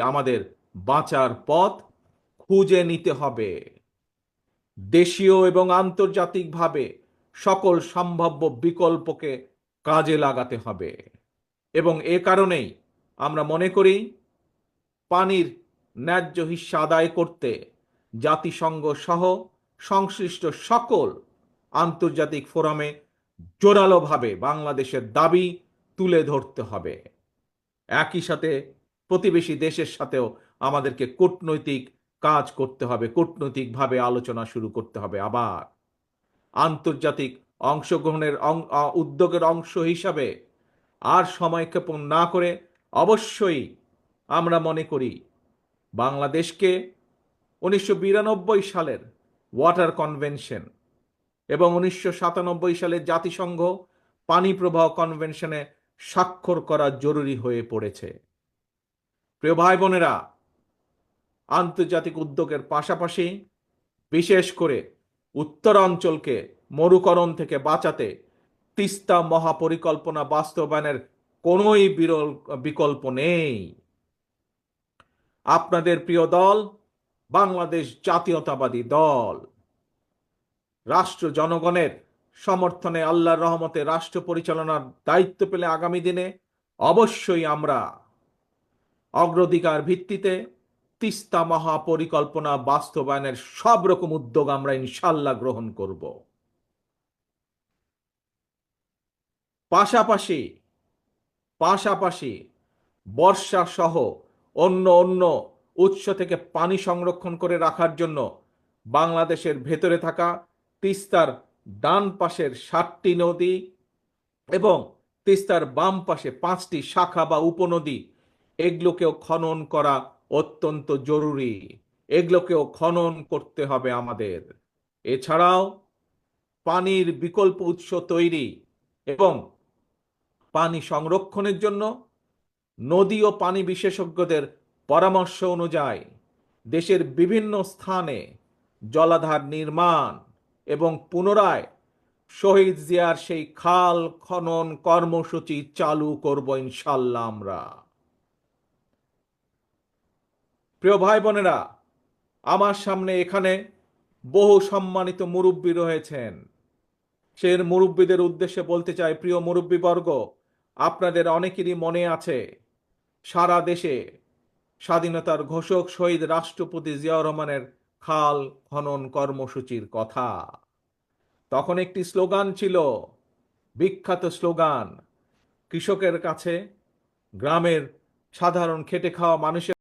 আমাদের বাঁচার পথ খুঁজে নিতে হবে। দেশীয় এবং আন্তর্জাতিকভাবে সকল সম্ভাব্য বিকল্পকে কাজে লাগাতে হবে। এবং এ কারণেই আমরা মনে করি পানির ন্যায্য হিস্যা আদায় করতে জাতিসংঘ সহ সংশ্লিষ্ট সকল আন্তর্জাতিক ফোরামে জোরালোভাবে বাংলাদেশের দাবি তুলে ধরতে হবে। একই সাথে প্রতিবেশী দেশের সাথেও আমাদেরকে কূটনৈতিক কাজ করতে হবে, কূটনৈতিকভাবে আলোচনা শুরু করতে হবে। আবার আন্তর্জাতিক অংশগ্রহণের উদ্যোগের অংশ হিসাবে আর সময়ক্ষেপণ না করে অবশ্যই আমরা মনে করি বাংলাদেশকে 1992 সালের ওয়াটার কনভেনশন এবং 1997 সালের জাতিসংঘ পানি প্রবাহ কনভেনশনে স্বাক্ষর করা জরুরি হয়ে পড়েছে। প্রিয় ভাই বোনেরা, আন্তর্জাতিক উদ্যোগের পাশাপাশি বিশেষ করে উত্তরাঞ্চলকে মরুকরণ থেকে বাঁচাতে তিস্তা মহাপরিকল্পনা বাস্তবায়নের কোনোই বিকল্প নেই। আপনাদের প্রিয় দল বাংলাদেশ জাতীয়তাবাদী দল রাষ্ট্র জনগণের সমর্থনে আল্লাহর রহমতে রাষ্ট্র পরিচালনার দায়িত্ব পেলে আগামী দিনে অবশ্যই আমরা অগ্রাধিকার ভিত্তিতে তিস্তা মহাপরিকল্পনা বাস্তবায়নের সব রকম উদ্যোগ আমরা ইনশাল্লাহ গ্রহণ করব। পাশাপাশি পাশাপাশি বর্ষা সহ অন্য অন্য উৎস থেকে পানি সংরক্ষণ করে রাখার জন্য বাংলাদেশের ভেতরে থাকা তিস্তার ডান পাশের 7টি নদী এবং তিস্তার বাম পাশে 5টি শাখা বা উপনদী, এগুলোকেও খনন করা অত্যন্ত জরুরি। এগুলোকেও খনন করতে হবে আমাদের। এছাড়াও পানির বিকল্প উৎস তৈরি এবং পানি সংরক্ষণের জন্য নদী ও পানি বিশেষজ্ঞদের পরামর্শ অনুযায়ী দেশের বিভিন্ন স্থানে জলাধার নির্মাণ এবং পুনরায় শহীদ জিয়ার সেই খাল খনন কর্মসূচি চালু করব ইনশাল্লাহ আমরা। প্রিয় ভাই বোনেরা, আমার সামনে এখানে বহু সম্মানিত মুরব্বী রয়েছেন। সে মুরব্বীদের উদ্দেশ্যে বলতে চাই, প্রিয় মুরব্বীবর্গ, আপনাদের অনেকেরই মনে আছে সারা দেশে স্বাধীনতার ঘোষক শহীদ রাষ্ট্রপতি জিয়াউর রহমানের খাল খনন কর্মসূচির কথা। তখন একটি স্লোগান ছিল, বিখ্যাত স্লোগান, কৃষকের কাছে গ্রামের সাধারণ খেটে খাওয়া মানুষের